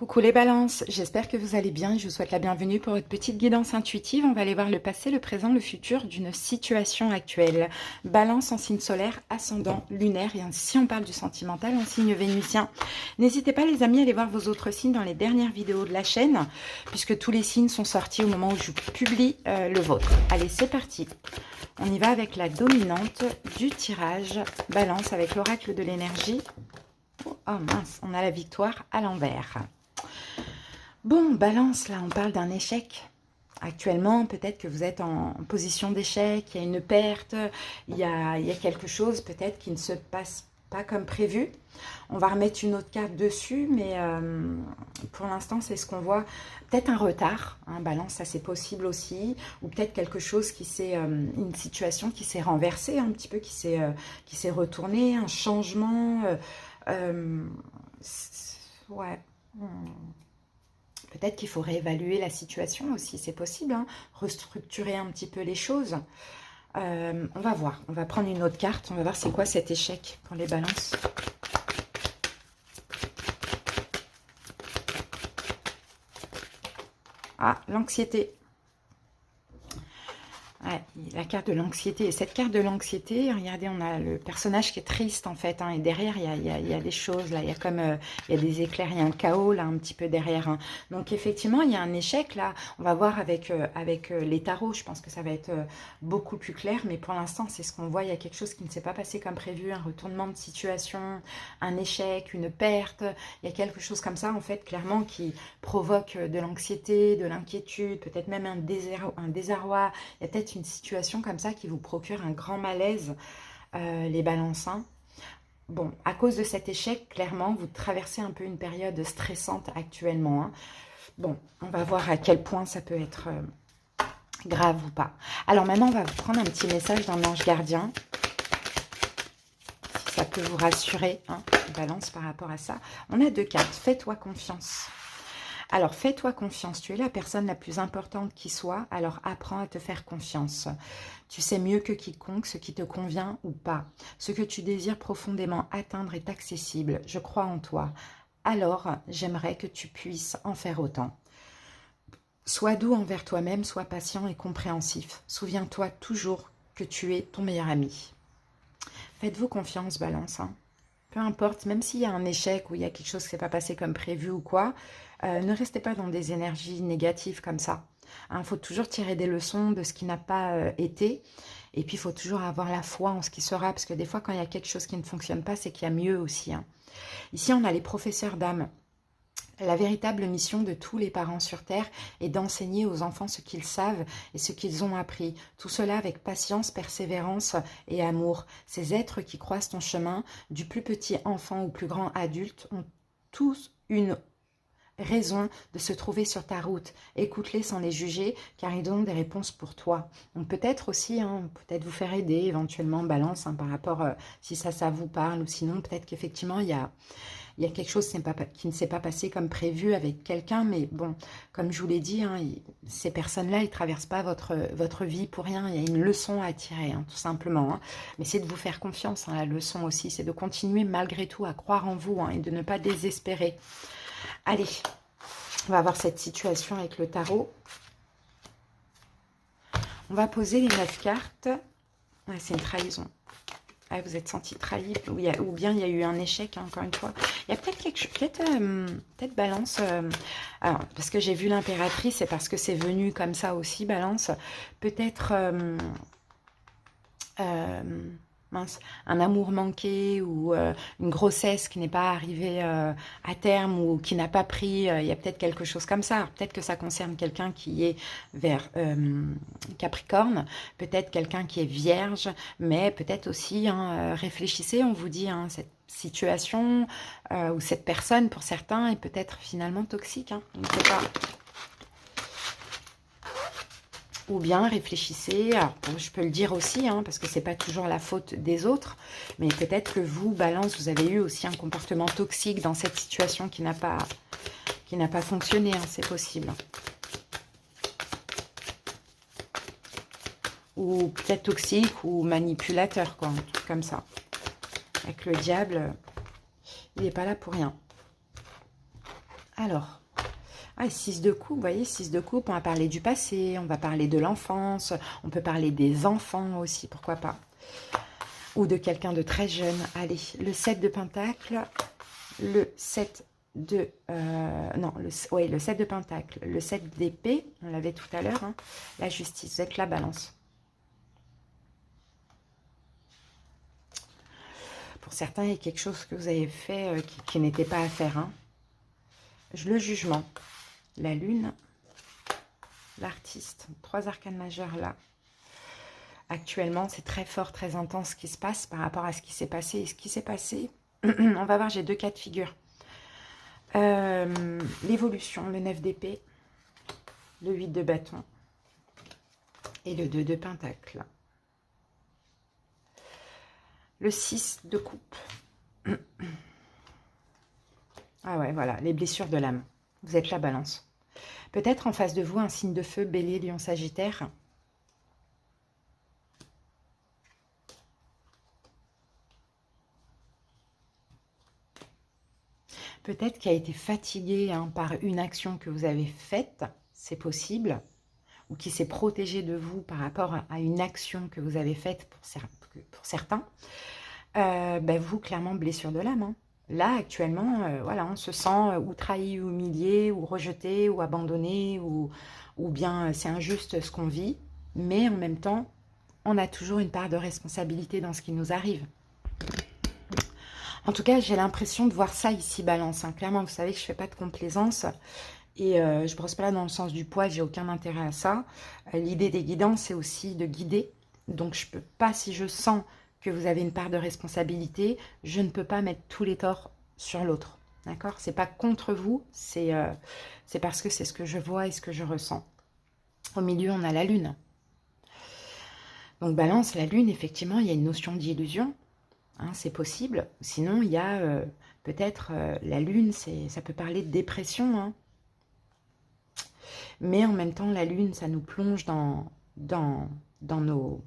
Coucou les balances, j'espère que vous allez bien et je vous souhaite la bienvenue pour votre petite guidance intuitive. On va aller voir le passé, le présent, le futur d'une situation actuelle. Balance en signe solaire, ascendant, lunaire et si on parle du sentimental en signe vénusien. N'hésitez pas les amis à aller voir vos autres signes dans les dernières vidéos de la chaîne puisque tous les signes sont sortis au moment où je publie le vôtre. Allez, c'est parti. On y va avec la dominante du tirage. Balance avec l'oracle de l'énergie. Oh mince, on a la victoire à l'envers. Bon, balance, là, on parle d'un échec. Actuellement, peut-être que vous êtes en position d'échec, il y a une perte, il y a quelque chose peut-être qui ne se passe pas comme prévu. On va remettre une autre carte dessus, mais pour l'instant, c'est ce qu'on voit. Peut-être un retard, hein, balance, ça c'est possible aussi, ou peut-être quelque chose qui s'est, une situation qui s'est renversée un petit peu, qui s'est retournée, un changement, ouais. Peut-être qu'il faut réévaluer la situation aussi, c'est possible, hein, restructurer un petit peu les choses. On va voir, on va prendre une autre carte, on va voir c'est quoi cet échec pour les balances. Ah, l'anxiété. Ouais, la carte de l'anxiété. Et cette carte de l'anxiété, regardez, on a le personnage qui est triste en fait. Hein, et derrière, il y a des choses. Là, il y a comme il y a des éclairs, il y a un chaos là un petit peu derrière. Hein. Donc effectivement, il y a un échec là. On va voir avec, les tarots. Je pense que ça va être beaucoup plus clair. Mais pour l'instant, c'est ce qu'on voit. Il y a quelque chose qui ne s'est pas passé comme prévu. Un retournement de situation, un échec, une perte. Il y a quelque chose comme ça en fait, clairement, qui provoque de l'anxiété, de l'inquiétude, peut-être même un désarroi. Il y a peut-être une situation comme ça qui vous procure un grand malaise, les balances. Hein. Bon, à cause de cet échec, clairement, vous traversez un peu une période stressante actuellement. Hein. Bon, on va voir à quel point ça peut être grave ou pas. Alors maintenant, on va prendre un petit message d'un ange gardien. Si ça peut vous rassurer, hein, balance par rapport à ça. On a deux cartes. Fais-toi confiance. Alors, fais-toi confiance. Tu es la personne la plus importante qui soit, alors apprends à te faire confiance. Tu sais mieux que quiconque ce qui te convient ou pas. Ce que tu désires profondément atteindre est accessible. Je crois en toi. Alors, j'aimerais que tu puisses en faire autant. Sois doux envers toi-même, sois patient et compréhensif. Souviens-toi toujours que tu es ton meilleur ami. Faites-vous confiance, balance. Hein. Peu importe, même s'il y a un échec ou il y a quelque chose qui ne s'est pas passé comme prévu ou quoi, ne restez pas dans des énergies négatives comme ça. Il faut toujours tirer des leçons de ce qui n'a pas été. Et puis, il faut toujours avoir la foi en ce qui sera. Parce que des fois, quand il y a quelque chose qui ne fonctionne pas, c'est qu'il y a mieux aussi. Hein. Ici, on a les professeurs d'âme. La véritable mission de tous les parents sur Terre est d'enseigner aux enfants ce qu'ils savent et ce qu'ils ont appris. Tout cela avec patience, persévérance et amour. Ces êtres qui croisent ton chemin, du plus petit enfant au plus grand adulte, ont tous une raison de se trouver sur ta route. Écoute-les sans les juger, car ils ont des réponses pour toi. Donc peut-être aussi, hein, peut-être vous faire aider éventuellement, balance, hein, par rapport, si ça vous parle, ou sinon peut-être qu'effectivement il y a quelque chose qui ne s'est pas passé comme prévu avec quelqu'un, mais bon, comme je vous l'ai dit, hein, ces personnes-là, ils ne traversent pas votre vie pour rien. Il y a une leçon à tirer, hein, tout simplement. Hein. Mais c'est de vous faire confiance, hein, la leçon aussi. C'est de continuer malgré tout à croire en vous, hein, et de ne pas désespérer. Allez, on va voir cette situation avec le tarot. On va poser les 9 cartes. Ouais, c'est une trahison. Ah, vous êtes senti trahi, ou bien il y a eu un échec, hein, encore une fois. Il y a peut-être quelque chose, peut-être balance. Alors, parce que j'ai vu l'impératrice, et parce que c'est venu comme ça aussi, balance. Peut-être mince, un amour manqué ou une grossesse qui n'est pas arrivée à terme ou qui n'a pas pris, il y a peut-être quelque chose comme ça. Peut-être que ça concerne quelqu'un qui est vers Capricorne, peut-être quelqu'un qui est vierge, mais peut-être aussi, hein, réfléchissez, on vous dit, hein, cette situation ou cette personne pour certains est peut-être finalement toxique, hein, on ne sait pas. Ou bien réfléchissez, alors bon, je peux le dire aussi, hein, parce que c'est pas toujours la faute des autres, mais peut-être que vous, balance, vous avez eu aussi un comportement toxique dans cette situation qui n'a pas fonctionné, hein, c'est possible. Ou peut-être toxique ou manipulateur, quoi, un truc comme ça. Avec le diable, il n'est pas là pour rien. Alors, 6 de coupe, vous voyez, 6 de coupe, on va parler du passé, on va parler de l'enfance, on peut parler des enfants aussi, pourquoi pas. Ou de quelqu'un de très jeune. Allez, le 7 de pentacle, le 7 de... le 7 de pentacle, le 7 d'épée, on l'avait tout à l'heure, hein, la justice, vous êtes la balance. Pour certains, il y a quelque chose que vous avez fait qui n'était pas à faire. Hein. Le jugement, la lune, l'artiste, 3 arcanes majeures là. Actuellement, c'est très fort, très intense ce qui se passe par rapport à ce qui s'est passé. Et ce qui s'est passé, on va voir, j'ai 2 cas de figure. L'évolution, le 9 d'épée, le 8 de bâton et le 2 de pentacle. Le 6 de coupe. Ah ouais, voilà, les blessures de l'âme. Vous êtes la balance. Peut-être en face de vous un signe de feu, bélier, lion, sagittaire. Peut-être qui a été fatigué par une action que vous avez faite, c'est possible, ou qui s'est protégé de vous par rapport à une action que vous avez faite pour certains. Vous, clairement, blessure de l'âme. Hein. Là, actuellement, voilà, on se sent ou trahi, ou humilié, ou rejeté, ou abandonné, ou bien c'est injuste ce qu'on vit, mais en même temps, on a toujours une part de responsabilité dans ce qui nous arrive. En tout cas, j'ai l'impression de voir ça ici, balance. Hein. Clairement, vous savez que je ne fais pas de complaisance. Et je ne brosse pas là dans le sens du poil, j'ai aucun intérêt à ça. L'idée des guidances, c'est aussi de guider. Donc, je ne peux pas, si je sens que vous avez une part de responsabilité, je ne peux pas mettre tous les torts sur l'autre. D'accord? C'est pas contre vous, c'est parce que c'est ce que je vois et ce que je ressens. Au milieu, on a la lune. Donc, balance, la lune, effectivement, il y a une notion d'illusion. Hein, c'est possible. Sinon, il y a peut-être la lune, ça peut parler de dépression. Hein. Mais en même temps, la lune, ça nous plonge dans nos...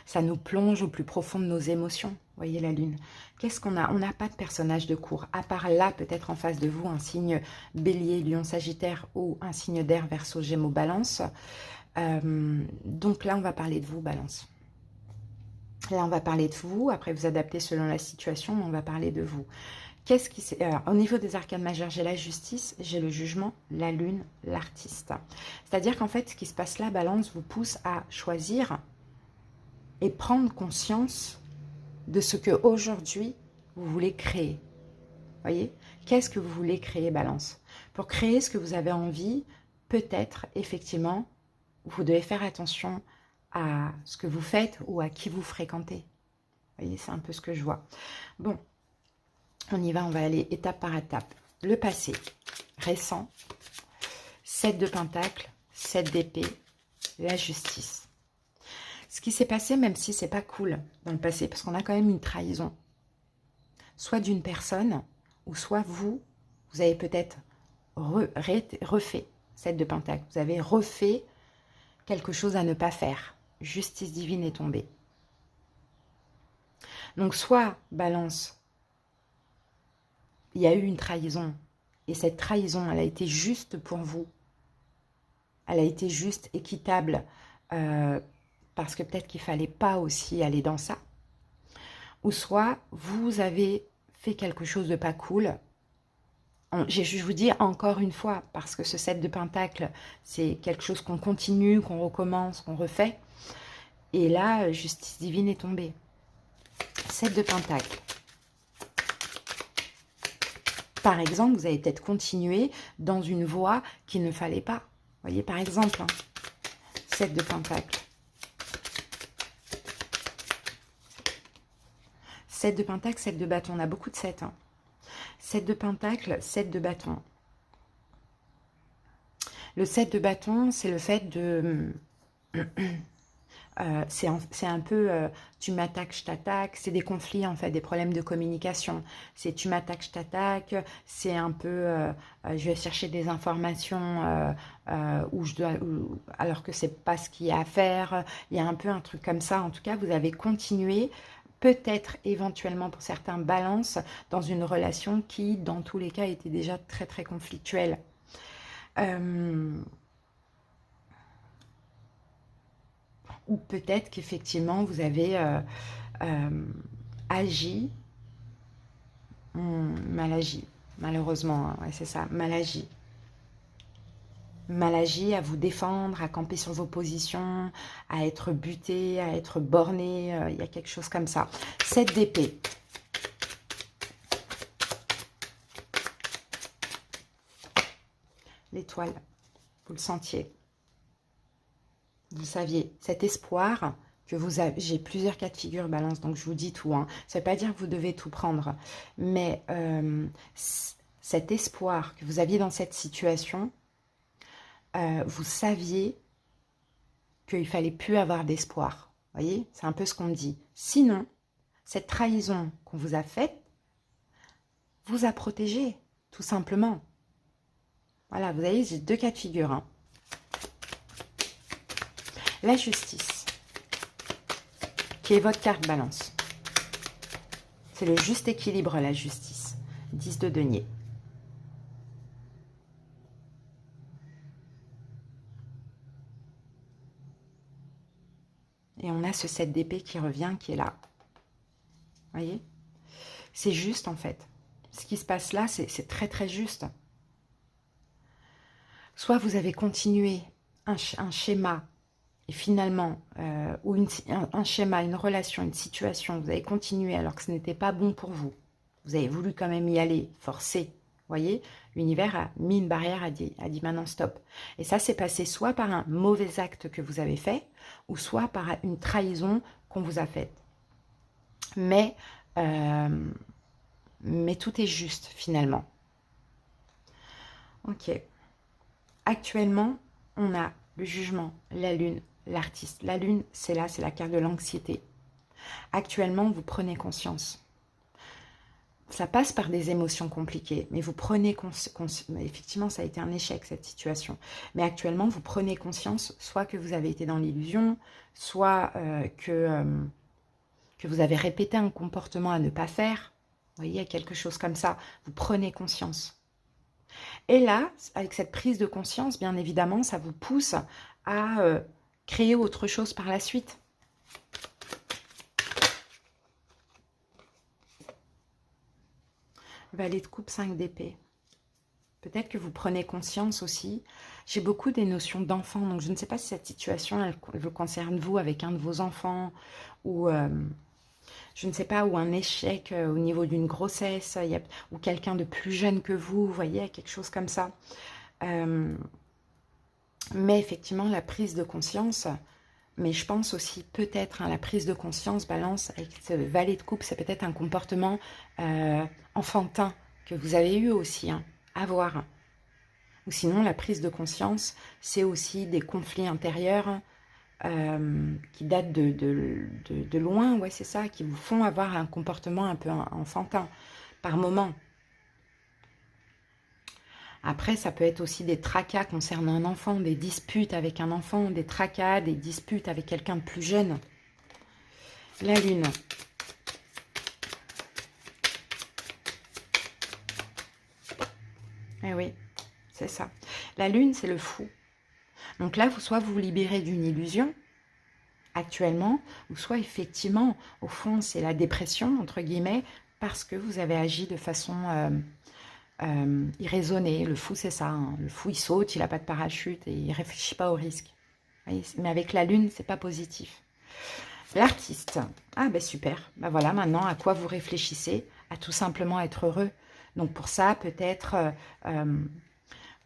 ça nous plonge au plus profond de nos émotions. Vous voyez la lune. Qu'est-ce qu'on a? On n'a pas de personnage de cours. À part là, peut-être en face de vous, un signe bélier, lion, sagittaire ou un signe d'air, verseau, gémeaux, balance. Donc là, on va parler de vous, balance. Là, on va parler de vous. Après, vous adaptez selon la situation, mais on va parler de vous. Qu'est-ce qui s'est... Alors, au niveau des arcanes majeures, j'ai la justice, j'ai le jugement, la lune, l'artiste. C'est-à-dire qu'en fait, ce qui se passe là, balance, vous pousse à choisir et prendre conscience de ce que aujourd'hui vous voulez créer. Voyez? Qu'est-ce que vous voulez créer, balance? Pour créer ce que vous avez envie, peut-être, effectivement, vous devez faire attention à ce que vous faites ou à qui vous fréquentez. Vous voyez, c'est un peu ce que je vois. Bon, on y va, on va aller étape par étape. Le passé, récent, 7 de pentacle, 7 d'épée, la justice. Ce qui s'est passé, même si c'est pas cool dans le passé, parce qu'on a quand même une trahison, soit d'une personne, ou soit vous avez peut-être refait, 7 de pentacle, vous avez refait quelque chose à ne pas faire. Justice divine est tombée. Donc, soit, balance, il y a eu une trahison, et cette trahison, elle a été juste pour vous. Elle a été juste, équitable, parce que peut-être qu'il ne fallait pas aussi aller dans ça. Ou soit, vous avez fait quelque chose de pas cool. Je vous dis encore une fois, parce que ce 7 de pentacle, c'est quelque chose qu'on continue, qu'on recommence, qu'on refait. Et là, justice divine est tombée. 7 de pentacle. Par exemple, vous avez peut-être continué dans une voie qu'il ne fallait pas. Vous voyez, par exemple, 7 de pentacle. 7 de pentacle, 7 de bâton. On a beaucoup de 7. 7 de pentacle, 7 de bâton. Le 7 de bâton, c'est le fait de... c'est un peu tu m'attaques, je t'attaque, c'est des conflits en fait, des problèmes de communication. C'est tu m'attaques, je t'attaque, c'est un peu je vais chercher des informations alors que c'est pas ce qu'il y a à faire. Il y a un peu un truc comme ça. En tout cas, vous avez continué peut-être éventuellement pour certains balance dans une relation qui, dans tous les cas, était déjà très très conflictuelle. Ou peut-être qu'effectivement, vous avez agi, mal agi, malheureusement, hein, ouais, c'est ça, mal agi. Mal agi, à vous défendre, à camper sur vos positions, à être buté, à être borné, il y a quelque chose comme ça. 7 d'épée. L'étoile, vous le sentiez. Vous saviez, cet espoir que vous avez, j'ai plusieurs cas de figure, balance, donc je vous dis tout, hein. Ça ne veut pas dire que vous devez tout prendre, mais cet espoir que vous aviez dans cette situation, vous saviez qu'il ne fallait plus avoir d'espoir. Vous voyez, c'est un peu ce qu'on me dit. Sinon, cette trahison qu'on vous a faite vous a protégé, tout simplement. Voilà, vous voyez, j'ai 2 cas de figure, hein. La justice, qui est votre carte balance. C'est le juste équilibre, la justice. 10 de denier. Et on a ce 7 d'épée qui revient, qui est là. Vous voyez? C'est juste, en fait. Ce qui se passe là, c'est très, très juste. Soit vous avez continué un schéma, et finalement, ou un schéma, une relation, une situation, vous avez continué alors que ce n'était pas bon pour vous. Vous avez voulu quand même y aller, forcer. Vous voyez, l'univers a mis une barrière, a dit maintenant stop. Et ça s'est passé soit par un mauvais acte que vous avez fait, ou soit par une trahison qu'on vous a faite. Mais tout est juste finalement. Ok. Actuellement, on a le jugement, la lune, l'artiste. La lune, c'est là, c'est la carte de l'anxiété. Actuellement, vous prenez conscience. Ça passe par des émotions compliquées, mais vous prenez conscience. Effectivement, ça a été un échec, cette situation. Mais actuellement, vous prenez conscience, soit que vous avez été dans l'illusion, soit que vous avez répété un comportement à ne pas faire. Vous voyez, il y a quelque chose comme ça. Vous prenez conscience. Et là, avec cette prise de conscience, bien évidemment, ça vous pousse à créer autre chose par la suite. Valet de coupe, 5 d'épée. Peut-être que vous prenez conscience aussi. J'ai beaucoup des notions d'enfants, donc je ne sais pas si cette situation, elle vous concerne vous avec un de vos enfants, ou je ne sais pas, ou un échec au niveau d'une grossesse, ou quelqu'un de plus jeune que vous voyez, quelque chose comme ça. Mais effectivement, la prise de conscience, mais je pense aussi peut-être la prise de conscience, balance, avec ce valet de coupe, c'est peut-être un comportement enfantin que vous avez eu aussi, hein, à voir. Ou sinon, la prise de conscience, c'est aussi des conflits intérieurs qui datent de loin, ouais, c'est ça, qui vous font avoir un comportement un peu enfantin par moment. Après, ça peut être aussi des tracas concernant un enfant, des disputes avec un enfant, des tracas, des disputes avec quelqu'un de plus jeune. La lune. Eh oui, c'est ça. La lune, c'est le fou. Donc là, soit vous vous libérez d'une illusion, actuellement, ou soit effectivement, au fond, c'est la dépression, entre guillemets, parce que vous avez agi de façon irraisonnée. Le fou, c'est ça, hein. Le fou, il saute, il n'a pas de parachute et il ne réfléchit pas au risque. Mais avec la lune, c'est pas positif. L'artiste. Ah ben super. Ben voilà, maintenant, à quoi vous réfléchissez? À tout simplement être heureux. Donc pour ça, peut-être...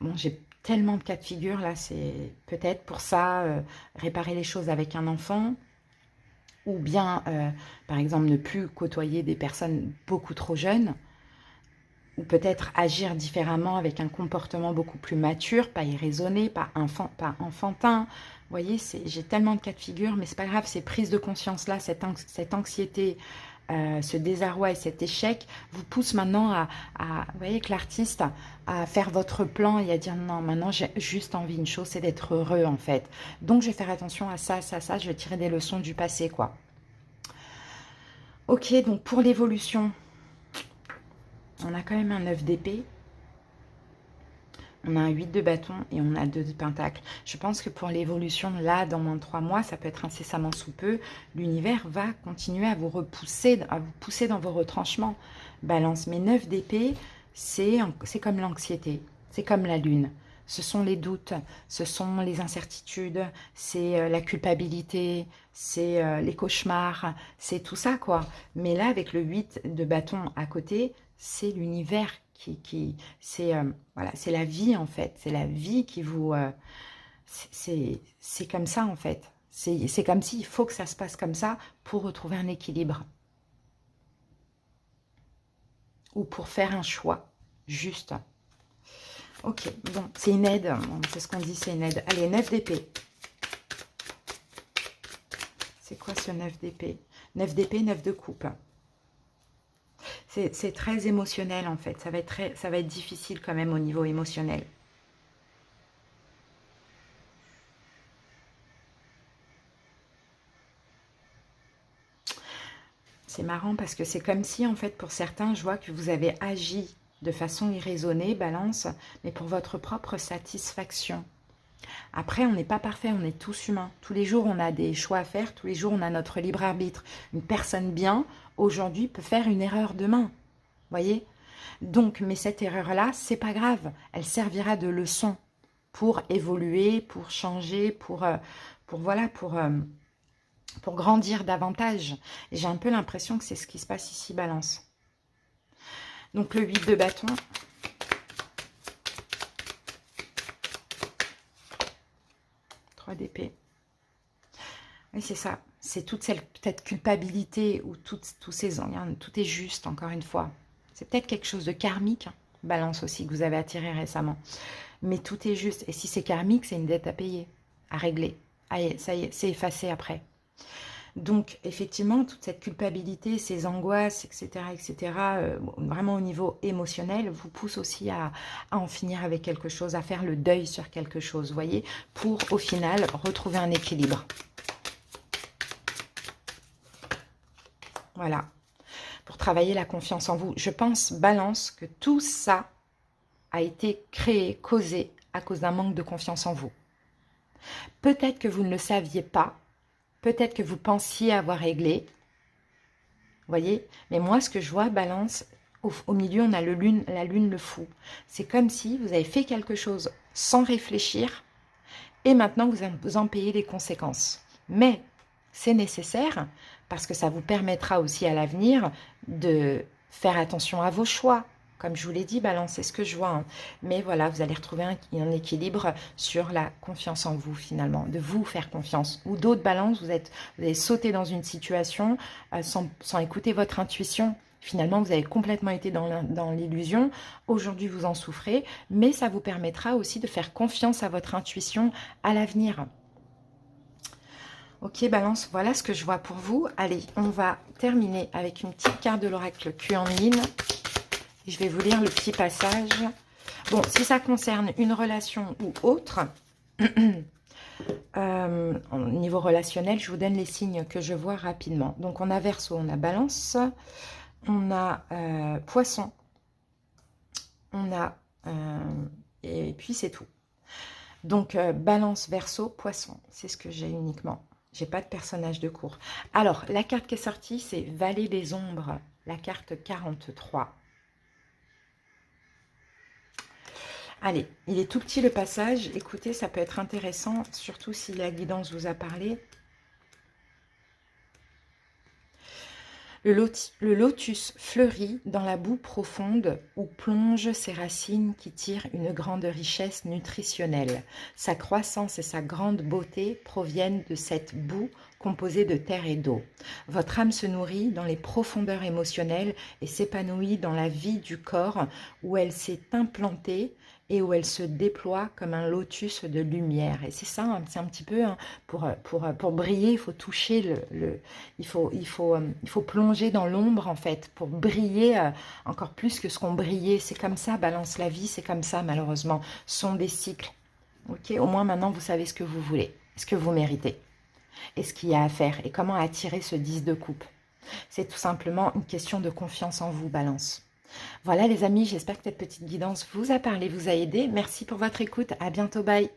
bon, j'ai tellement de cas de figure, là, c'est peut-être pour ça, réparer les choses avec un enfant, ou bien, par exemple, ne plus côtoyer des personnes beaucoup trop jeunes, ou peut-être agir différemment avec un comportement beaucoup plus mature, pas irraisonné, pas enfantin. Vous voyez, j'ai tellement de cas de figure, mais c'est pas grave, ces prises de conscience-là, cette anxiété, ce désarroi et cet échec vous pousse maintenant vous voyez, que l'artiste, à faire votre plan et à dire non, maintenant j'ai juste envie d'une chose, c'est d'être heureux en fait. Donc je vais faire attention à ça, ça, ça, je vais tirer des leçons du passé, quoi. Ok, donc pour l'évolution, on a quand même un 9 d'épée. On a un 8 de bâton et on a 2 de pentacle. Je pense que pour l'évolution, là, dans moins de 3 mois, ça peut être incessamment sous peu, l'univers va continuer à vous repousser, à vous pousser dans vos retranchements. Balance. Mais 9 d'épée, c'est comme l'anxiété, c'est comme la lune. Ce sont les doutes, ce sont les incertitudes, c'est la culpabilité, c'est les cauchemars, c'est tout ça, quoi. Mais là, avec le 8 de bâton à côté, c'est l'univers c'est voilà, c'est la vie en fait, c'est la vie qui vous, c'est comme ça en fait, c'est comme s'il faut que ça se passe comme ça pour retrouver un équilibre ou pour faire un choix juste. Ok, bon, c'est une aide, bon, c'est ce qu'on dit, c'est une aide. Allez, 9 d'épée. C'est quoi ce 9 d'épée? 9 d'épée, 9 de coupe. C'est très émotionnel en fait, ça va être difficile quand même au niveau émotionnel. C'est marrant parce que c'est comme si, en fait, pour certains, je vois que vous avez agi de façon irraisonnée, balance, mais pour votre propre satisfaction. Après, on n'est pas parfait, on est tous humains. Tous les jours, on a des choix à faire, tous les jours, on a notre libre arbitre. Une personne bien, aujourd'hui, peut faire une erreur demain. Voyez? Donc, mais cette erreur-là, c'est pas grave. Elle servira de leçon pour évoluer, pour changer, voilà, pour grandir davantage. Et j'ai un peu l'impression que c'est ce qui se passe ici, balance. Donc le 8 de bâton. Trois d'épée. Oui, c'est ça. C'est toute cette culpabilité ou tous ces... Tout est juste, encore une fois. C'est peut-être quelque chose de karmique, hein, balance aussi, que vous avez attiré récemment. Mais tout est juste. Et si c'est karmique, c'est une dette à payer, à régler. Allez, ça y est, c'est effacé après. Donc, effectivement, toute cette culpabilité, ces angoisses, etc., vraiment au niveau émotionnel, vous pousse aussi à en finir avec quelque chose, à faire le deuil sur quelque chose, vous voyez, pour, au final, retrouver un équilibre. Voilà, pour travailler la confiance en vous. Je pense, balance, que tout ça a été créé, causé à cause d'un manque de confiance en vous. Peut-être que vous ne le saviez pas, peut-être que vous pensiez avoir réglé, voyez, mais moi, ce que je vois, balance, au milieu, on a la lune, le fou. C'est comme si vous avez fait quelque chose sans réfléchir et maintenant, vous en payez les conséquences. Mais c'est nécessaire parce que ça vous permettra aussi à l'avenir de faire attention à vos choix. Comme je vous l'ai dit, balance, c'est ce que je vois. Hein. Mais voilà, vous allez retrouver un équilibre sur la confiance en vous, finalement. De vous faire confiance. Ou d'autres balances, vous avez sauté dans une situation sans écouter votre intuition. Finalement, vous avez complètement été dans l'illusion. Aujourd'hui, vous en souffrez. Mais ça vous permettra aussi de faire confiance à votre intuition à l'avenir. Ok, balance, voilà ce que je vois pour vous. Allez, on va terminer avec une petite carte de l'oracle Kuan-Yin. Je vais vous lire le petit passage. Bon, si ça concerne une relation ou autre, au niveau relationnel, je vous donne les signes que je vois rapidement. Donc, on a Verseau, on a Balance, on a Poisson, on a... et puis, c'est tout. Donc, Balance, Verseau, Poisson, c'est ce que j'ai uniquement. J'ai pas de personnage de cours. Alors, la carte qui est sortie, c'est Vallée des Ombres, la carte 43. Allez, il est tout petit le passage. Écoutez, ça peut être intéressant, surtout si la guidance vous a parlé. Le lotus fleurit dans la boue profonde où plongent ses racines qui tirent une grande richesse nutritionnelle. Sa croissance et sa grande beauté proviennent de cette boue composée de terre et d'eau. Votre âme se nourrit dans les profondeurs émotionnelles et s'épanouit dans la vie du corps où elle s'est implantée et où elle se déploie comme un lotus de lumière. Et c'est ça, c'est un petit peu, hein, pour briller, il faut toucher il faut plonger dans l'ombre, en fait, pour briller encore plus que ce qu'on brillait. C'est comme ça, balance la vie, c'est comme ça, malheureusement. Ce sont des cycles. Ok, au moins maintenant, vous savez ce que vous voulez, ce que vous méritez, et ce qu'il y a à faire, et comment attirer ce 10 de coupe. C'est tout simplement une question de confiance en vous, Balance. Voilà les amis, j'espère que cette petite guidance vous a parlé, vous a aidé. Merci pour votre écoute, à bientôt, bye.